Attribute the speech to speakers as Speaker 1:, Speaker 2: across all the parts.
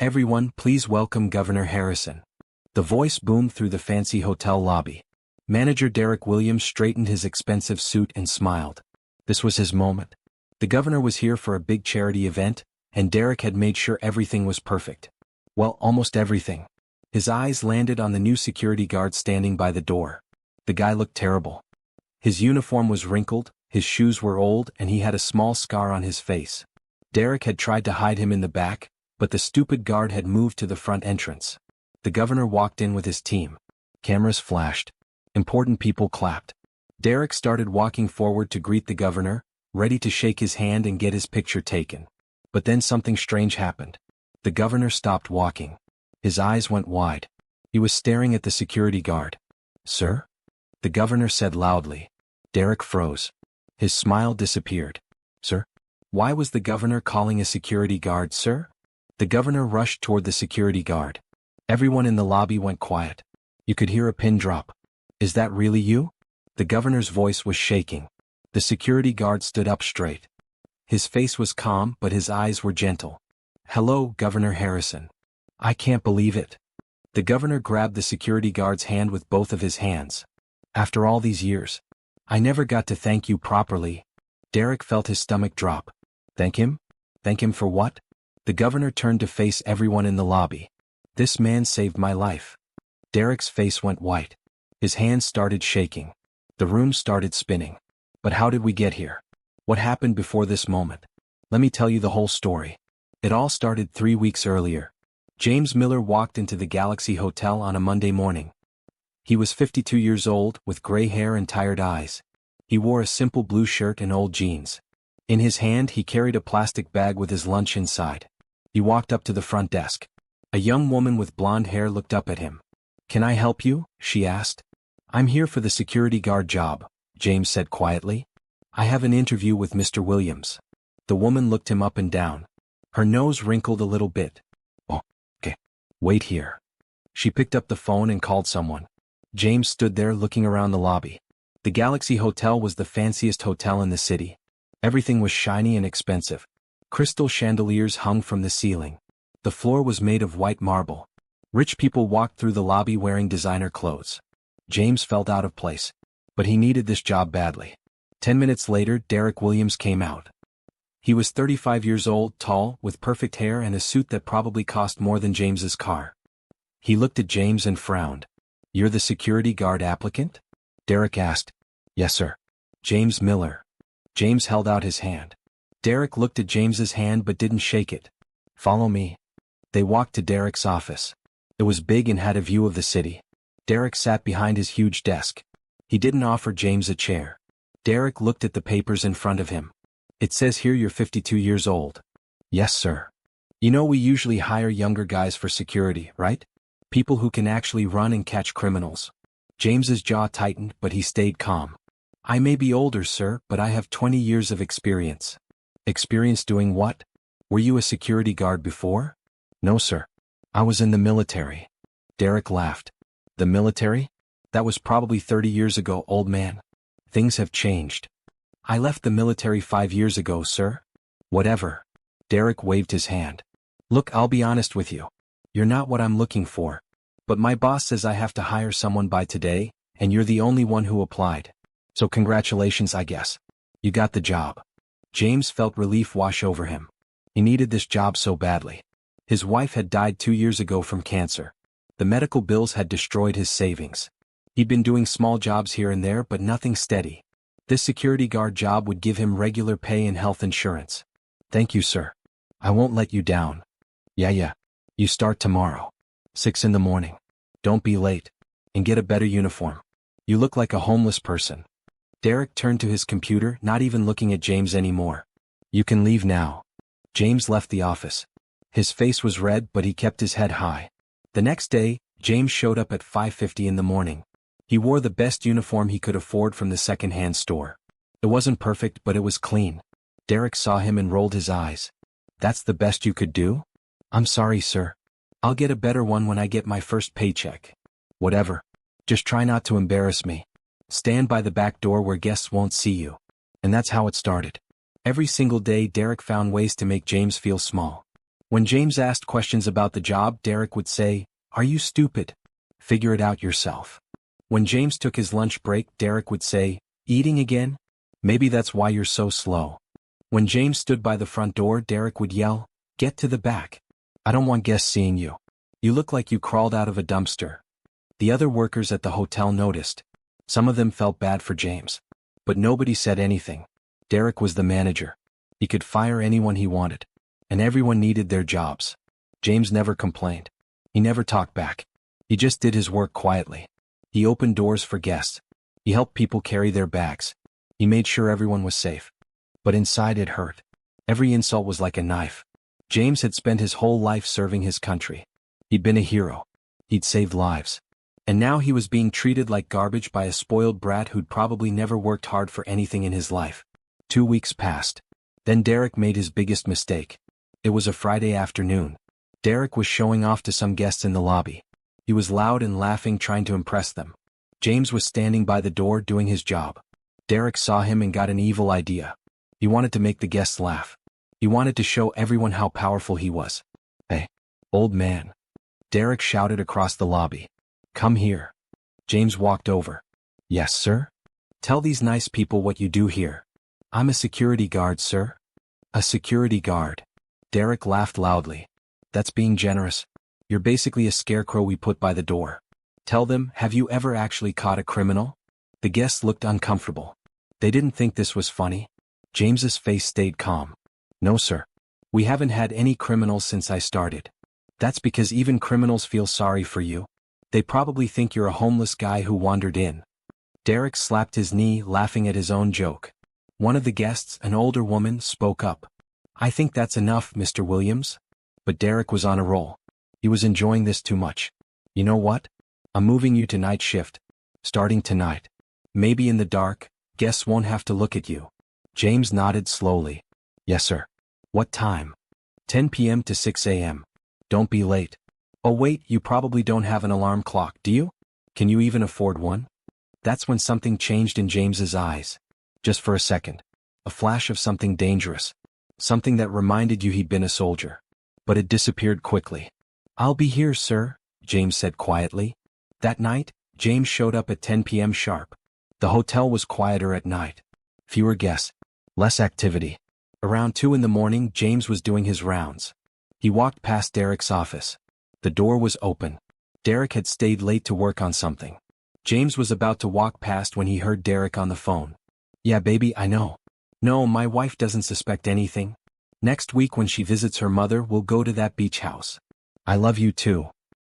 Speaker 1: Everyone, please welcome Governor Harrison. The voice boomed through the fancy hotel lobby. Manager Derek Williams straightened his expensive suit and smiled. This was his moment. The governor was here for a big charity event, and Derek had made sure everything was perfect. Well, almost everything. His eyes landed on the new security guard standing by the door. The guy looked terrible. His uniform was wrinkled, his shoes were old, and he had a small scar on his face. Derek had tried to hide him in the back, but the stupid guard had moved to the front entrance. The governor walked in with his team. Cameras flashed. Important people clapped. Derek started walking forward to greet the governor, ready to shake his hand and get his picture taken. But then something strange happened. The governor stopped walking. His eyes went wide. He was staring at the security guard. "Sir?" the governor said loudly. Derek froze. His smile disappeared. "Sir?" Why was the governor calling a security guard sir? The governor rushed toward the security guard. Everyone in the lobby went quiet. You could hear a pin drop. "Is that really you?" The governor's voice was shaking. The security guard stood up straight. His face was calm, but his eyes were gentle. "Hello, Governor Harrison. I can't believe it." The governor grabbed the security guard's hand with both of his hands. "After all these years, I never got to thank you properly." Derek felt his stomach drop. Thank him? Thank him for what? The governor turned to face everyone in the lobby. "This man saved my life." Derek's face went white. His hands started shaking. The room started spinning. But how did we get here? What happened before this moment? Let me tell you the whole story. It all started 3 weeks earlier. James Miller walked into the Galaxy Hotel on a Monday morning. He was 52 years old, with gray hair and tired eyes. He wore a simple blue shirt and old jeans. In his hand he carried a plastic bag with his lunch inside. He walked up to the front desk. A young woman with blonde hair looked up at him. "Can I help you?" she asked. "I'm here for the security guard job," James said quietly. "I have an interview with Mr. Williams." The woman looked him up and down. Her nose wrinkled a little bit. "Oh, okay. Wait here." She picked up the phone and called someone. James stood there looking around the lobby. The Galaxy Hotel was the fanciest hotel in the city. Everything was shiny and expensive. Crystal chandeliers hung from the ceiling. The floor was made of white marble. Rich people walked through the lobby wearing designer clothes. James felt out of place. But he needed this job badly. 10 minutes later, Derek Williams came out. He was 35 years old, tall, with perfect hair and a suit that probably cost more than James's car. He looked at James and frowned. "You're the security guard applicant?" Derek asked. "Yes, sir." "James Miller." James held out his hand. Derek looked at James's hand but didn't shake it. "Follow me." They walked to Derek's office. It was big and had a view of the city. Derek sat behind his huge desk. He didn't offer James a chair. Derek looked at the papers in front of him. "It says here you're 52 years old." "Yes, sir." "You know we usually hire younger guys for security, right? People who can actually run and catch criminals." James's jaw tightened, but he stayed calm. "I may be older, sir, but I have 20 years of experience." "Experience doing what? Were you a security guard before?" "No, sir. I was in the military." Derek laughed. "The military? That was probably 30 years ago, old man. Things have changed." "I left the military 5 years ago, sir." "Whatever." Derek waved his hand. "Look, I'll be honest with you. You're not what I'm looking for. But my boss says I have to hire someone by today, and you're the only one who applied. So congratulations, I guess. You got the job." James felt relief wash over him. He needed this job so badly. His wife had died 2 years ago from cancer. The medical bills had destroyed his savings. He'd been doing small jobs here and there but nothing steady. This security guard job would give him regular pay and health insurance. "Thank you, sir. I won't let you down." Yeah. You start tomorrow. 6 in the morning. Don't be late. And get a better uniform. You look like a homeless person." Derek turned to his computer, not even looking at James anymore. "You can leave now." James left the office. His face was red, but he kept his head high. The next day, James showed up at 5:50 in the morning. He wore the best uniform he could afford from the second-hand store. It wasn't perfect, but it was clean. Derek saw him and rolled his eyes. "That's the best you could do?" "I'm sorry, sir. I'll get a better one when I get my first paycheck." "Whatever. Just try not to embarrass me. Stand by the back door where guests won't see you." And that's how it started. Every single day Derek found ways to make James feel small. When James asked questions about the job, Derek would say, "Are you stupid? Figure it out yourself." When James took his lunch break, Derek would say, "Eating again? Maybe that's why you're so slow." When James stood by the front door, Derek would yell, "Get to the back. I don't want guests seeing you. You look like you crawled out of a dumpster." The other workers at the hotel noticed. Some of them felt bad for James. But nobody said anything. Derek was the manager. He could fire anyone he wanted. And everyone needed their jobs. James never complained. He never talked back. He just did his work quietly. He opened doors for guests. He helped people carry their bags. He made sure everyone was safe. But inside it hurt. Every insult was like a knife. James had spent his whole life serving his country. He'd been a hero. He'd saved lives. And now he was being treated like garbage by a spoiled brat who'd probably never worked hard for anything in his life. 2 weeks passed. Then Derek made his biggest mistake. It was a Friday afternoon. Derek was showing off to some guests in the lobby. He was loud and laughing, trying to impress them. James was standing by the door doing his job. Derek saw him and got an evil idea. He wanted to make the guests laugh. He wanted to show everyone how powerful he was. "Hey, old man," Derek shouted across the lobby. "Come here." James walked over. "Yes, sir?" "Tell these nice people what you do here." "I'm a security guard, sir." "A security guard?" Derek laughed loudly. "That's being generous. You're basically a scarecrow we put by the door." "Tell them, have you ever actually caught a criminal?" The guests looked uncomfortable. They didn't think this was funny. James's face stayed calm. "No, sir. We haven't had any criminals since I started." "That's because even criminals feel sorry for you. They probably think you're a homeless guy who wandered in." Derek slapped his knee, laughing at his own joke. One of the guests, an older woman, spoke up. "I think that's enough, Mr. Williams." But Derek was on a roll. He was enjoying this too much. "You know what? I'm moving you to night shift. Starting tonight. Maybe in the dark, guests won't have to look at you." James nodded slowly. "Yes, sir." "What time?" 10 p.m. to 6 a.m. "Don't be late." "Oh wait, you probably don't have an alarm clock, do you? Can you even afford one?" That's when something changed in James's eyes. Just for a second. A flash of something dangerous. Something that reminded you he'd been a soldier. But it disappeared quickly. "I'll be here, sir," James said quietly. That night, James showed up at 10 p.m. sharp. The hotel was quieter at night. Fewer guests. Less activity. Around 2 in the morning, James was doing his rounds. He walked past Derek's office. The door was open. Derek had stayed late to work on something. James was about to walk past when he heard Derek on the phone. "Yeah, baby, I know. No, my wife doesn't suspect anything. Next week when she visits her mother, we'll go to that beach house. I love you too."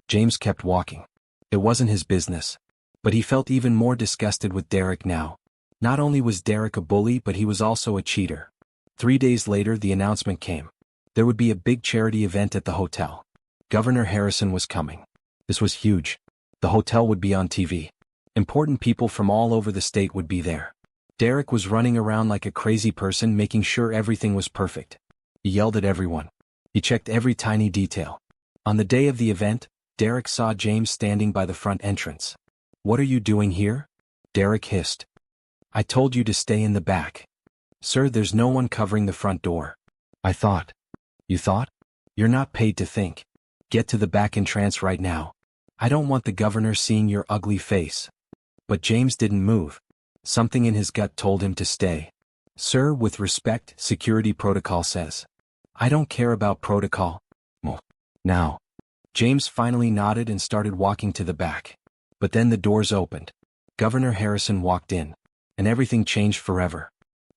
Speaker 1: James kept walking. It wasn't his business. But he felt even more disgusted with Derek now. Not only was Derek a bully, but he was also a cheater. 3 days later, the announcement came. There would be a big charity event at the hotel. Governor Harrison was coming. This was huge. The hotel would be on TV. Important people from all over the state would be there. Derek was running around like a crazy person, making sure everything was perfect. He yelled at everyone. He checked every tiny detail. On the day of the event, Derek saw James standing by the front entrance. "What are you doing here?" Derek hissed. "I told you to stay in the back." "Sir, there's no one covering the front door." "I thought." "You thought? You're not paid to think. Get to the back entrance right now. I don't want the governor seeing your ugly face." But James didn't move. Something in his gut told him to stay. "Sir, with respect, security protocol says." "I don't care about protocol." "Well, now." James finally nodded and started walking to the back. But then the doors opened. Governor Harrison walked in. And everything changed forever.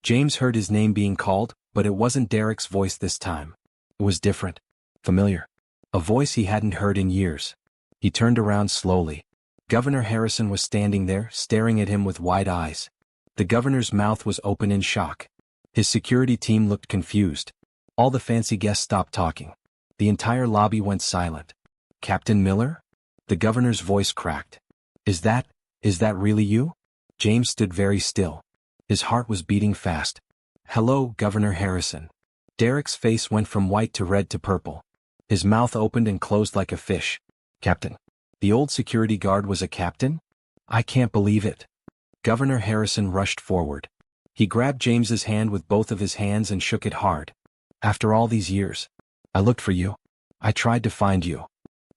Speaker 1: James heard his name being called, but it wasn't Derek's voice this time. It was different. Familiar. A voice he hadn't heard in years. He turned around slowly. Governor Harrison was standing there, staring at him with wide eyes. The governor's mouth was open in shock. His security team looked confused. All the fancy guests stopped talking. The entire lobby went silent. "Captain Miller?" The governor's voice cracked. Is that really you?" James stood very still. His heart was beating fast. "Hello, Governor Harrison." Derek's face went from white to red to purple. His mouth opened and closed like a fish. "Captain." The old security guard was a captain? "I can't believe it." Governor Harrison rushed forward. He grabbed James's hand with both of his hands and shook it hard. "After all these years. I looked for you. I tried to find you.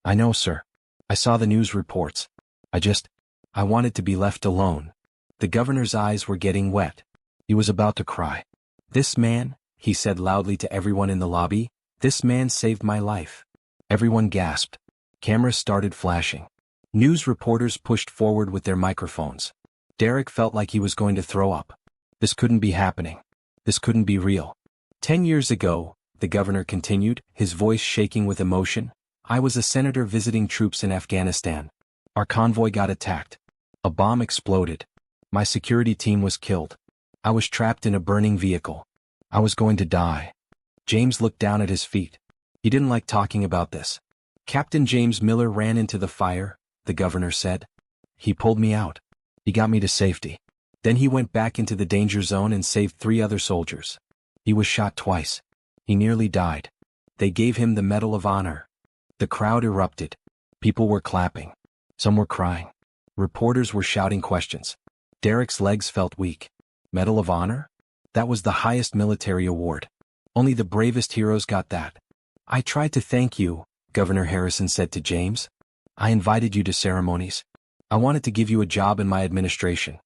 Speaker 1: I know, sir. I saw the news reports. I wanted to be left alone. The governor's eyes were getting wet. He was about to cry. This man, he said loudly to everyone in the lobby, this man saved my life. Everyone gasped. Cameras started flashing. News reporters pushed forward with their microphones. Derek felt like he was going to throw up. This couldn't be happening. This couldn't be real. 10 years ago, the governor continued, his voice shaking with emotion, I was a senator visiting troops in Afghanistan. Our convoy got attacked. A bomb exploded. My security team was killed. I was trapped in a burning vehicle. I was going to die. James looked down at his feet. He didn't like talking about this. Captain James Miller ran into the fire, the governor said. He pulled me out. He got me to safety. Then he went back into the danger zone and saved 3 other soldiers. He was shot twice. He nearly died. They gave him the Medal of Honor. The crowd erupted. People were clapping. Some were crying. Reporters were shouting questions. Derek's legs felt weak. Medal of Honor? That was the highest military award. Only the bravest heroes got that. I tried to thank you, Governor Harrison said to James. I invited you to ceremonies. I wanted to give you a job in my administration.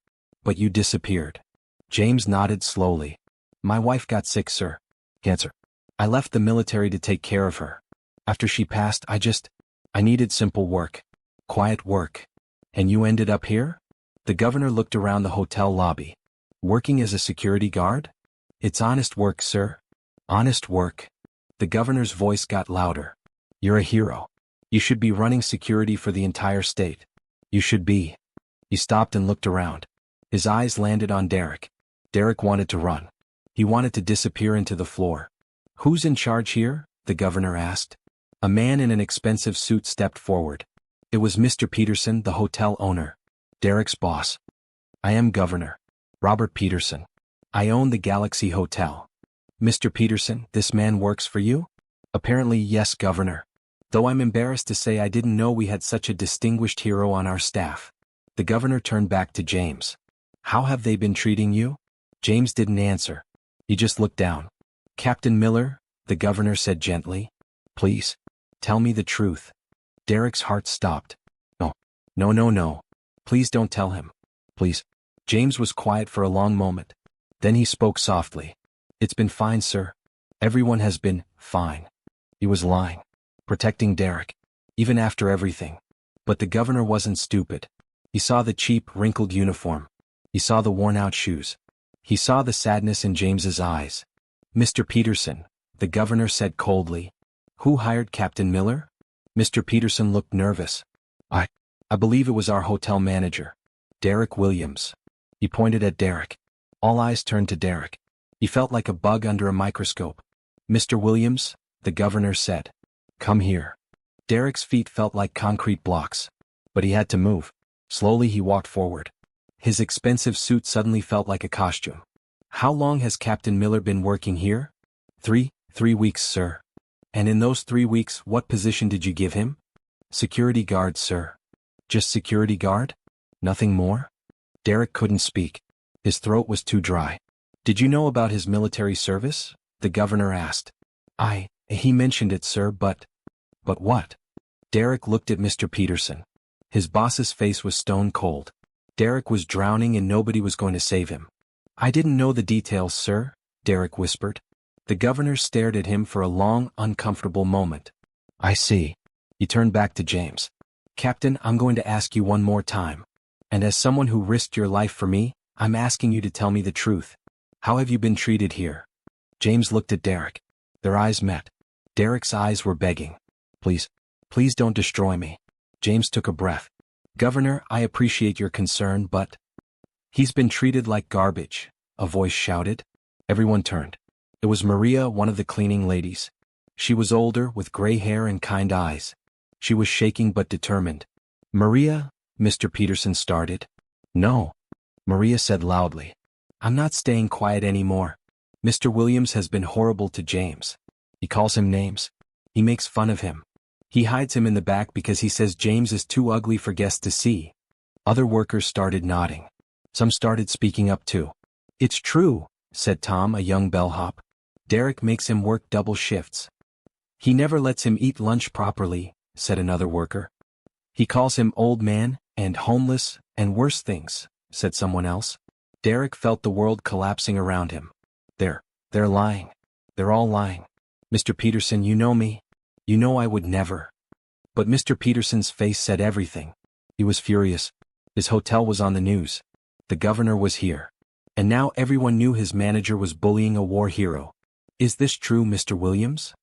Speaker 1: But you disappeared. James nodded slowly. My wife got sick, sir. Cancer. I left the military to take care of her. After she passed, I needed simple work. Quiet work. And you ended up here? The governor looked around the hotel lobby. Working as a security guard? It's honest work, sir. Honest work. The governor's voice got louder. You're a hero. You should be running security for the entire state. You should be. He stopped and looked around. His eyes landed on Derek. Derek wanted to run. He wanted to disappear into the floor. Who's in charge here? The governor asked. A man in an expensive suit stepped forward. It was Mr. Peterson, the hotel owner. Derek's boss. I am Governor Robert Peterson. I own the Galaxy Hotel. Mr. Peterson, this man works for you? Apparently, yes, Governor. Though I'm embarrassed to say I didn't know we had such a distinguished hero on our staff. The governor turned back to James. How have they been treating you? James didn't answer. He just looked down. Captain Miller, the governor said gently. Please, tell me the truth. Derek's heart stopped. No. Please don't tell him. Please. James was quiet for a long moment. Then he spoke softly. It's been fine, sir. Everyone has been fine. He was lying. Protecting Derek. Even after everything. But the governor wasn't stupid. He saw the cheap, wrinkled uniform. He saw the worn-out shoes. He saw the sadness in James's eyes. Mr. Peterson, the governor said coldly. Who hired Captain Miller? Mr. Peterson looked nervous. I believe it was our hotel manager. Derek Williams. He pointed at Derek. All eyes turned to Derek. He felt like a bug under a microscope. Mr. Williams, the governor said. Come here. Derek's feet felt like concrete blocks. But he had to move. Slowly he walked forward. His expensive suit suddenly felt like a costume. How long has Captain Miller been working here? 3 weeks, sir. And in those 3 weeks, what position did you give him? Security guard, sir. Just security guard? Nothing more? Derek couldn't speak. His throat was too dry. Did you know about his military service? The governor asked. He mentioned it, sir, but what? Derek looked at Mr. Peterson. His boss's face was stone cold. Derek was drowning and nobody was going to save him. I didn't know the details, sir, Derek whispered. The governor stared at him for a long, uncomfortable moment. I see. He turned back to James. Captain, I'm going to ask you one more time. And as someone who risked your life for me, I'm asking you to tell me the truth. How have you been treated here? James looked at Derek. Their eyes met. Derek's eyes were begging. Please don't destroy me. James took a breath. Governor, I appreciate your concern, but... He's been treated like garbage, a voice shouted. Everyone turned. It was Maria, one of the cleaning ladies. She was older, with gray hair and kind eyes. She was shaking but determined. Maria, Mr. Peterson started. No. Maria said loudly. I'm not staying quiet anymore. Mr. Williams has been horrible to James. He calls him names. He makes fun of him. He hides him in the back because he says James is too ugly for guests to see. Other workers started nodding. Some started speaking up too. It's true, said Tom, a young bellhop. Derek makes him work double shifts. He never lets him eat lunch properly, said another worker. He calls him old man, and homeless, and worse things, said someone else. Derek felt the world collapsing around him. They're lying. They're all lying. Mr. Peterson, you know me. You know I would never. But Mr. Peterson's face said everything. He was furious. His hotel was on the news. The governor was here. And now everyone knew his manager was bullying a war hero. Is this true, Mr. Williams?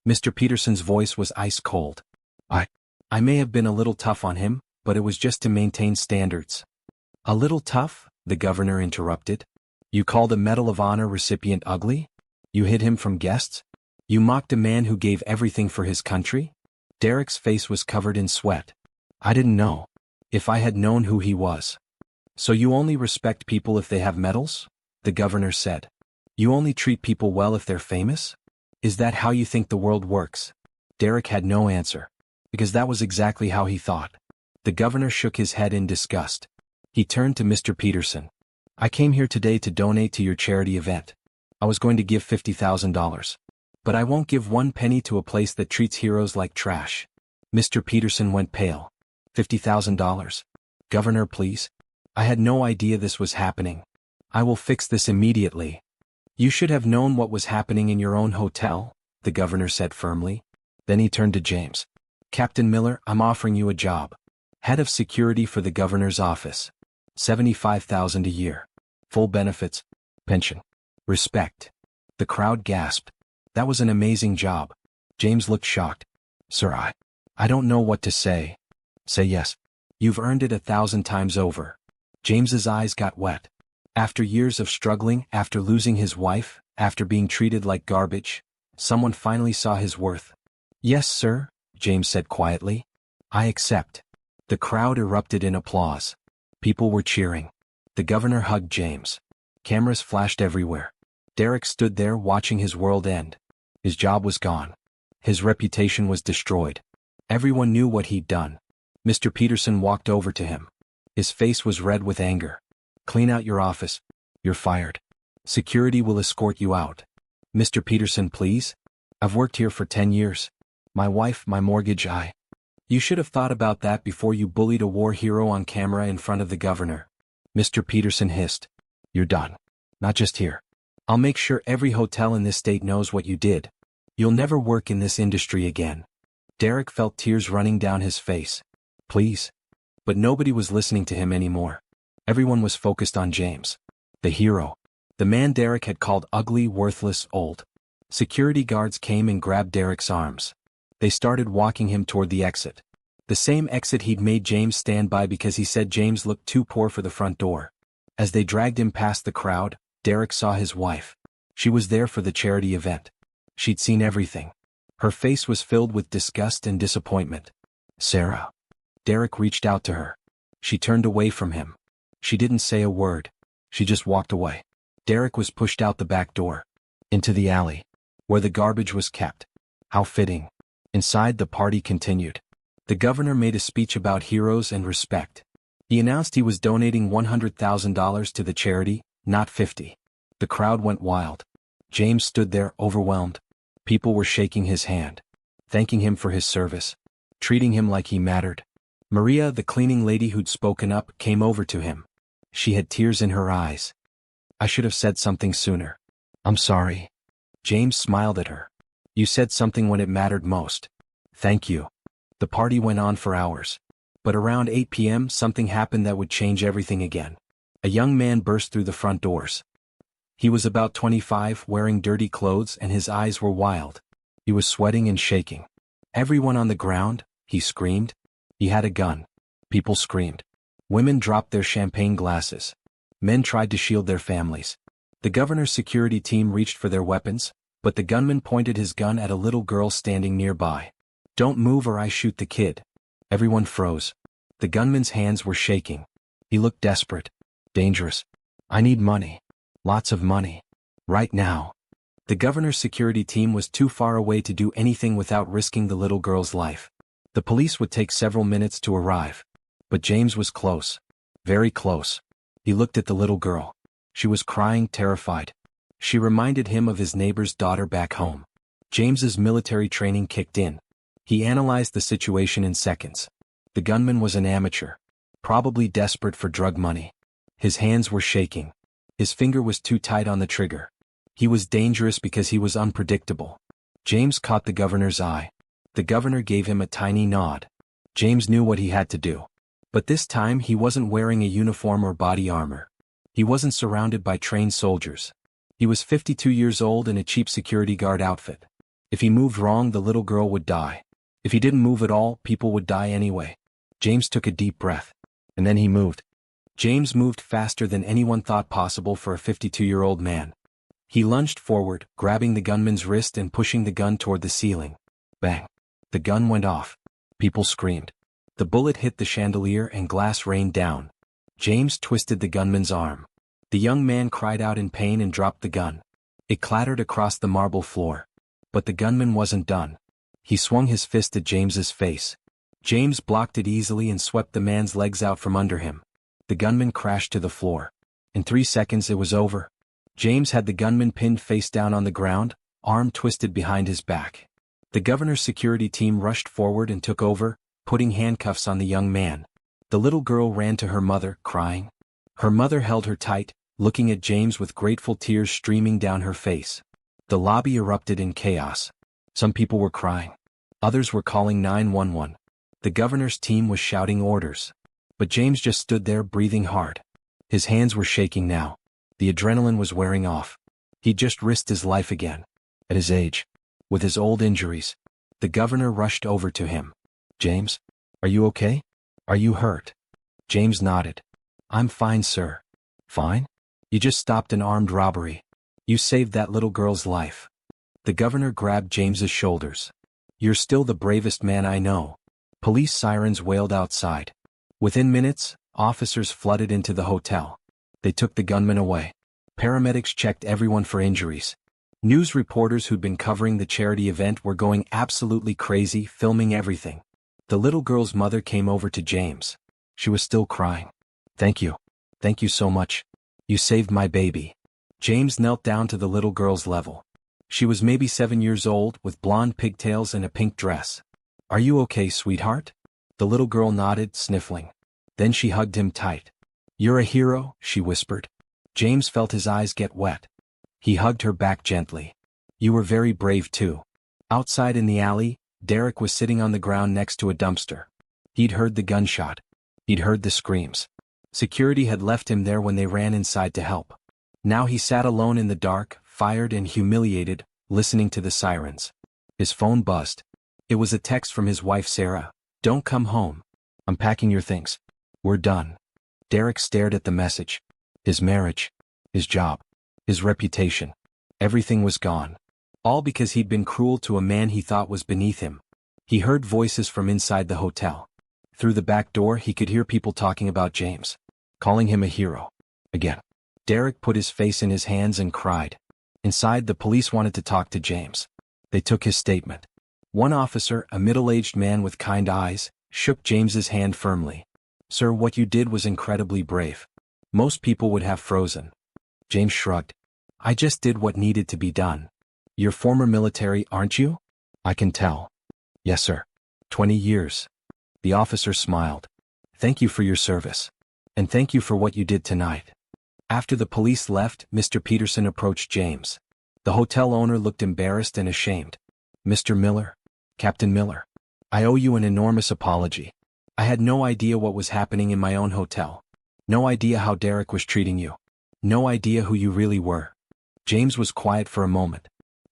Speaker 1: Mr. Peterson's voice was ice cold. I may have been a little tough on him, but it was just to maintain standards. A little tough? The governor interrupted. You called a Medal of Honor recipient ugly? You hid him from guests? You mocked a man who gave everything for his country? Derek's face was covered in sweat. I didn't know. If I had known who he was. So you only respect people if they have medals? The governor said. You only treat people well if they're famous? Is that how you think the world works? Derek had no answer. Because that was exactly how he thought. The governor shook his head in disgust. He turned to Mr. Peterson. I came here today to donate to your charity event. I was going to give $50,000. But I won't give one penny to a place that treats heroes like trash. Mr. Peterson went pale. $50,000. Governor, please. I had no idea this was happening. I will fix this immediately. You should have known what was happening in your own hotel, the governor said firmly. Then he turned to James. Captain Miller, I'm offering you a job. Head of security for the governor's office. $75,000 a year. Full benefits. Pension. Respect. The crowd gasped. That was an amazing job. James looked shocked. Sir, I don't know what to say. Say yes. You've earned it 1,000 times over. James's eyes got wet. After years of struggling, after losing his wife, after being treated like garbage, someone finally saw his worth. Yes, sir, James said quietly. I accept. The crowd erupted in applause. People were cheering. The governor hugged James. Cameras flashed everywhere. Derek stood there watching his world end. His job was gone. His reputation was destroyed. Everyone knew what he'd done. Mr. Peterson walked over to him. His face was red with anger. Clean out your office. You're fired. Security will escort you out. Mr. Peterson, please? I've worked here for 10 years. My wife, my mortgage, You should have thought about that before you bullied a war hero on camera in front of the governor. Mr. Peterson hissed. You're done. Not just here. I'll make sure every hotel in this state knows what you did. You'll never work in this industry again. Derek felt tears running down his face. Please. But nobody was listening to him anymore. Everyone was focused on James. The hero. The man Derek had called ugly, worthless, old. Security guards came and grabbed Derek's arms. They started walking him toward the exit. The same exit he'd made James stand by because he said James looked too poor for the front door. As they dragged him past the crowd, Derek saw his wife. She was there for the charity event. She'd seen everything. Her face was filled with disgust and disappointment. Sarah. Derek reached out to her. She turned away from him. She didn't say a word. She just walked away. Derek was pushed out the back door. Into the alley. Where the garbage was kept. How fitting. Inside, the party continued. The governor made a speech about heroes and respect. He announced he was donating $100,000 to the charity, not 50. The crowd went wild. James stood there, overwhelmed. People were shaking his hand. Thanking him for his service. Treating him like he mattered. Maria, the cleaning lady who'd spoken up, came over to him. She had tears in her eyes. I should have said something sooner. I'm sorry. James smiled at her. You said something when it mattered most. Thank you. The party went on for hours. But around 8 p.m. something happened that would change everything again. A young man burst through the front doors. He was about 25, wearing dirty clothes, and his eyes were wild. He was sweating and shaking. Everyone on the ground, he screamed. He had a gun. People screamed. Women dropped their champagne glasses. Men tried to shield their families. The governor's security team reached for their weapons, but the gunman pointed his gun at a little girl standing nearby. Don't move or I shoot the kid. Everyone froze. The gunman's hands were shaking. He looked desperate. Dangerous. I need money. Lots of money. Right now. The governor's security team was too far away to do anything without risking the little girl's life. The police would take several minutes to arrive. But James was close. Very close. He looked at the little girl. She was crying, terrified. She reminded him of his neighbor's daughter back home. James's military training kicked in. He analyzed the situation in seconds. The gunman was an amateur, probably desperate for drug money. His hands were shaking. His finger was too tight on the trigger. He was dangerous because he was unpredictable. James caught the governor's eye. The governor gave him a tiny nod. James knew what he had to do. But this time he wasn't wearing a uniform or body armor. He wasn't surrounded by trained soldiers. He was 52 years old in a cheap security guard outfit. If he moved wrong, the little girl would die. If he didn't move at all, people would die anyway. James took a deep breath. And then he moved. James moved faster than anyone thought possible for a 52-year-old man. He lunged forward, grabbing the gunman's wrist and pushing the gun toward the ceiling. Bang! The gun went off. People screamed. The bullet hit the chandelier and glass rained down. James twisted the gunman's arm. The young man cried out in pain and dropped the gun. It clattered across the marble floor. But the gunman wasn't done. He swung his fist at James's face. James blocked it easily and swept the man's legs out from under him. The gunman crashed to the floor. In 3 seconds it was over. James had the gunman pinned face down on the ground, arm twisted behind his back. The governor's security team rushed forward and took over, putting handcuffs on the young man. The little girl ran to her mother, crying. Her mother held her tight, looking at James with grateful tears streaming down her face. The lobby erupted in chaos. Some people were crying. Others were calling 911. The governor's team was shouting orders. But James just stood there breathing hard. His hands were shaking now. The adrenaline was wearing off. He'd just risked his life again. At his age. With his old injuries. The governor rushed over to him. James? Are you okay? Are you hurt? James nodded. I'm fine, sir. Fine? You just stopped an armed robbery. You saved that little girl's life. The governor grabbed James's shoulders. You're still the bravest man I know. Police sirens wailed outside. Within minutes, officers flooded into the hotel. They took the gunman away. Paramedics checked everyone for injuries. News reporters who'd been covering the charity event were going absolutely crazy, filming everything. The little girl's mother came over to James. She was still crying. Thank you. Thank you so much. You saved my baby. James knelt down to the little girl's level. She was maybe 7 years old, with blonde pigtails and a pink dress. Are you okay, sweetheart? The little girl nodded, sniffling. Then she hugged him tight. You're a hero, she whispered. James felt his eyes get wet. He hugged her back gently. You were very brave too. Outside in the alley, Derek was sitting on the ground next to a dumpster. He'd heard the gunshot. He'd heard the screams. Security had left him there when they ran inside to help. Now he sat alone in the dark, fired and humiliated, listening to the sirens. His phone buzzed. It was a text from his wife Sarah. Don't come home. I'm packing your things. We're done. Derek stared at the message. His marriage. His job. His reputation. Everything was gone. All because he'd been cruel to a man he thought was beneath him. He heard voices from inside the hotel. Through the back door he could hear people talking about James. Calling him a hero. Again. Derek put his face in his hands and cried. Inside, the police wanted to talk to James. They took his statement. One officer, a middle-aged man with kind eyes, shook James's hand firmly. Sir, what you did was incredibly brave. Most people would have frozen. James shrugged. I just did what needed to be done. You're former military, aren't you? I can tell. Yes, sir. 20 years. The officer smiled. Thank you for your service. And thank you for what you did tonight. After the police left, Mr. Peterson approached James. The hotel owner looked embarrassed and ashamed. Mr. Miller, Captain Miller, I owe you an enormous apology. I had no idea what was happening in my own hotel. No idea how Derek was treating you. No idea who you really were. James was quiet for a moment.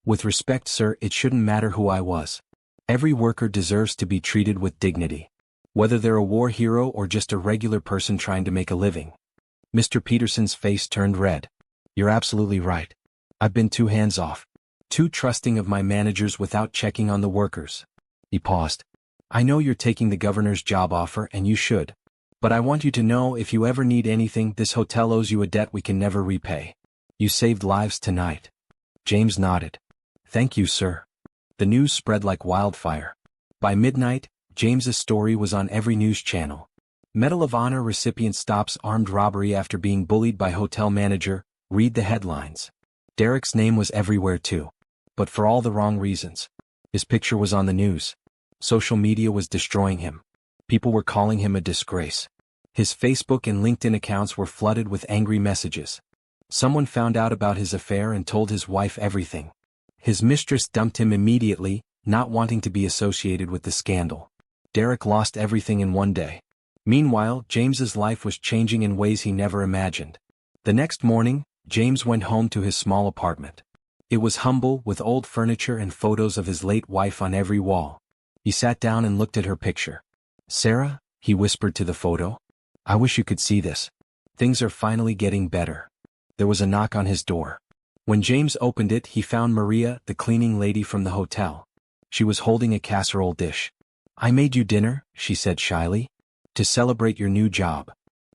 Speaker 1: With respect, sir, it shouldn't matter who I was. Every worker deserves to be treated with dignity. Whether they're a war hero or just a regular person trying to make a living. Mr. Peterson's face turned red. You're absolutely right. I've been too hands-off. Too trusting of my managers without checking on the workers. He paused. I know you're taking the governor's job offer and you should. But I want you to know if you ever need anything, this hotel owes you a debt we can never repay. You saved lives tonight. James nodded. Thank you, sir. The news spread like wildfire. By midnight, James's story was on every news channel. Medal of Honor recipient stops armed robbery after being bullied by hotel manager, read the headlines. Derek's name was everywhere too. but for all the wrong reasons. His picture was on the news. Social media was destroying him. People were calling him a disgrace. His Facebook and LinkedIn accounts were flooded with angry messages. Someone found out about his affair and told his wife everything. His mistress dumped him immediately, not wanting to be associated with the scandal. Derek lost everything in one day. Meanwhile, James's life was changing in ways he never imagined. The next morning, James went home to his small apartment. It was humble, with old furniture and photos of his late wife on every wall. He sat down and looked at her picture. "Sarah," he whispered to the photo, "I wish you could see this. Things are finally getting better." There was a knock on his door. When James opened it, he found Maria, the cleaning lady from the hotel. She was holding a casserole dish. "I made you dinner," she said shyly, "to celebrate your new job."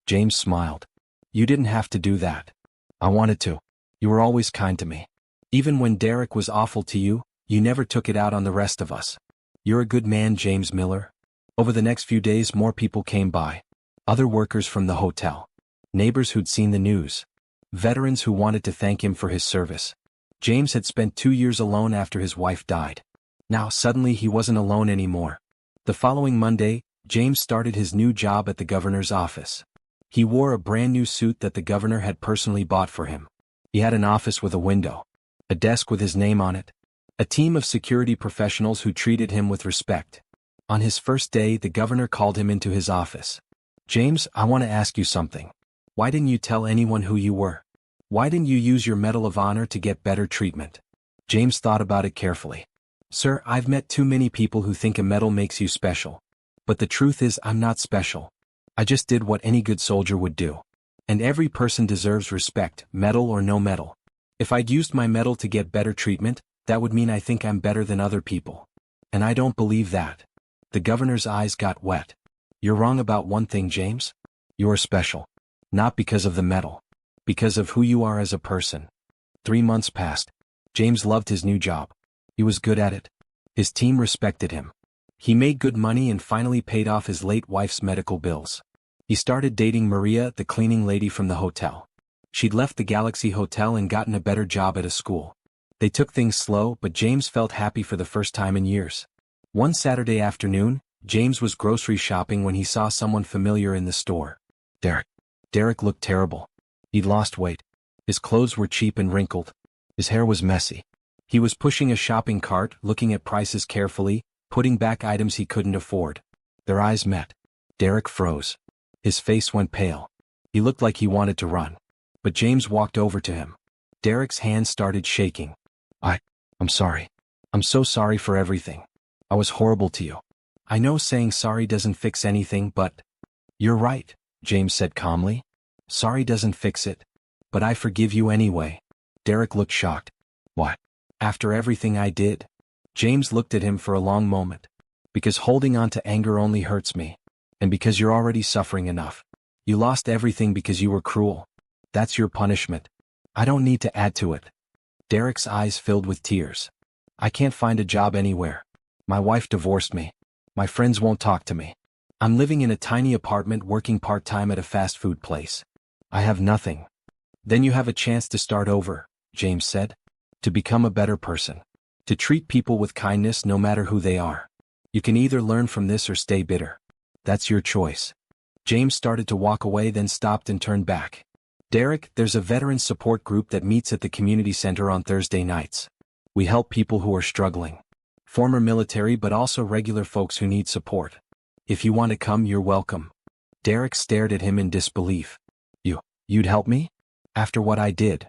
Speaker 1: James smiled. "You didn't have to do that. I wanted to. You were always kind to me. Even when Derek was awful to you, you never took it out on the rest of us. You're a good man, James Miller." Over the next few days, more people came by. Other workers from the hotel. Neighbors who'd seen the news. Veterans who wanted to thank him for his service. James had spent 2 years alone after his wife died. Now suddenly he wasn't alone anymore. The following Monday, James started his new job at the governor's office. He wore a brand new suit that the governor had personally bought for him. He had an office with a window. A desk with his name on it. A team of security professionals who treated him with respect. On his first day, the governor called him into his office. "James, I want to ask you something. Why didn't you tell anyone who you were? Why didn't you use your Medal of Honor to get better treatment?" James thought about it carefully. "Sir, I've met too many people who think a medal makes you special. But the truth is, I'm not special. I just did what any good soldier would do. And every person deserves respect, medal or no medal. If I'd used my medal to get better treatment, that would mean I think I'm better than other people. And I don't believe that." The governor's eyes got wet. "You're wrong about one thing, James. You're special. Not because of the medal. Because of who you are as a person." 3 months passed. James loved his new job. He was good at it. His team respected him. He made good money and finally paid off his late wife's medical bills. He started dating Maria, the cleaning lady from the hotel. She'd left the Galaxy Hotel and gotten a better job at a school. They took things slow, but James felt happy for the first time in years. One Saturday afternoon, James was grocery shopping when he saw someone familiar in the store. Derek. Derek looked terrible. He'd lost weight. His clothes were cheap and wrinkled. His hair was messy. He was pushing a shopping cart, looking at prices carefully, putting back items he couldn't afford. Their eyes met. Derek froze. His face went pale. He looked like he wanted to run. But James walked over to him. Derek's hands started shaking. I'm sorry. I'm so sorry for everything. I was horrible to you. I know saying sorry doesn't fix anything, but—" "You're right," James said calmly. "Sorry doesn't fix it. But I forgive you anyway." Derek looked shocked. "What? After everything I did?" James looked at him for a long moment. "Because holding on to anger only hurts me. And because you're already suffering enough. You lost everything because you were cruel. That's your punishment. I don't need to add to it." Derek's eyes filled with tears. "I can't find a job anywhere. My wife divorced me. My friends won't talk to me. I'm living in a tiny apartment working part-time at a fast food place. I have nothing." "Then you have a chance to start over," James said. "To become a better person. To treat people with kindness no matter who they are. You can either learn from this or stay bitter. That's your choice." James started to walk away, then stopped and turned back. "Derek, there's a veteran support group that meets at the community center on Thursday nights. We help people who are struggling. Former military but also regular folks who need support. If you want to come, you're welcome." Derek stared at him in disbelief. You'd help me? After what I did?"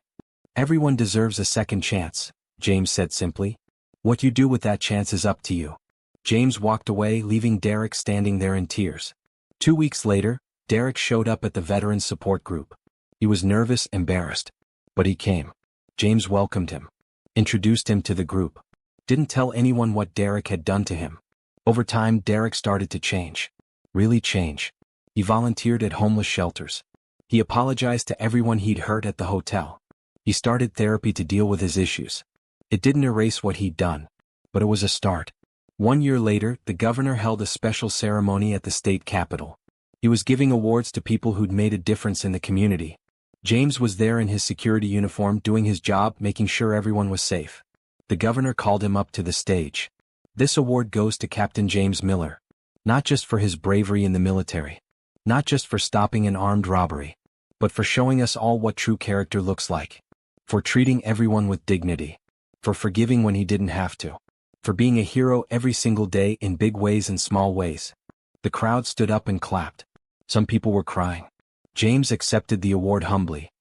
Speaker 1: "Everyone deserves a second chance," James said simply. "What you do with that chance is up to you." James walked away, leaving Derek standing there in tears. 2 weeks later, Derek showed up at the veteran support group. He was nervous, embarrassed. But he came. James welcomed him. Introduced him to the group. Didn't tell anyone what Derek had done to him. Over time, Derek started to change. Really change. He volunteered at homeless shelters. He apologized to everyone he'd hurt at the hotel. He started therapy to deal with his issues. It didn't erase what he'd done, but it was a start. 1 year later, the governor held a special ceremony at the state capitol. He was giving awards to people who'd made a difference in the community. James was there in his security uniform doing his job, making sure everyone was safe. The governor called him up to the stage. This award goes to Captain James Miller. Not just for his bravery in the military. Not just for stopping an armed robbery. But for showing us all what true character looks like. For treating everyone with dignity. For forgiving when he didn't have to. For being a hero every single day in big ways and small ways. The crowd stood up and clapped. Some people were crying. James accepted the award humbly.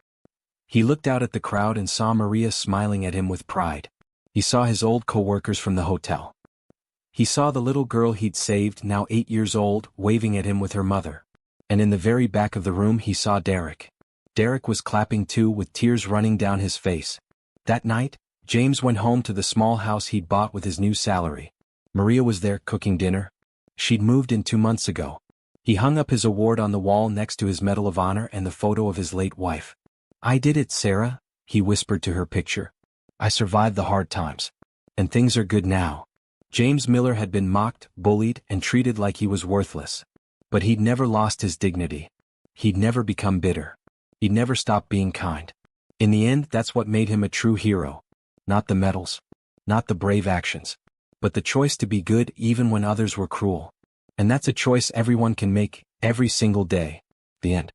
Speaker 1: He looked out at the crowd and saw Maria smiling at him with pride. He saw his old co-workers from the hotel. He saw the little girl he'd saved, now 8 years old, waving at him with her mother. And in the very back of the room he saw Derek. Derek was clapping too, with tears running down his face. That night, James went home to the small house he'd bought with his new salary. Maria was there cooking dinner. She'd moved in 2 months ago. He hung up his award on the wall next to his Medal of Honor and the photo of his late wife. "I did it, Sarah," he whispered to her picture. "I survived the hard times. And things are good now." James Miller had been mocked, bullied, and treated like he was worthless. But he'd never lost his dignity. He'd never become bitter. He'd never stopped being kind. In the end, that's what made him a true hero. Not the medals. Not the brave actions. But the choice to be good even when others were cruel. And that's a choice everyone can make, every single day. The end.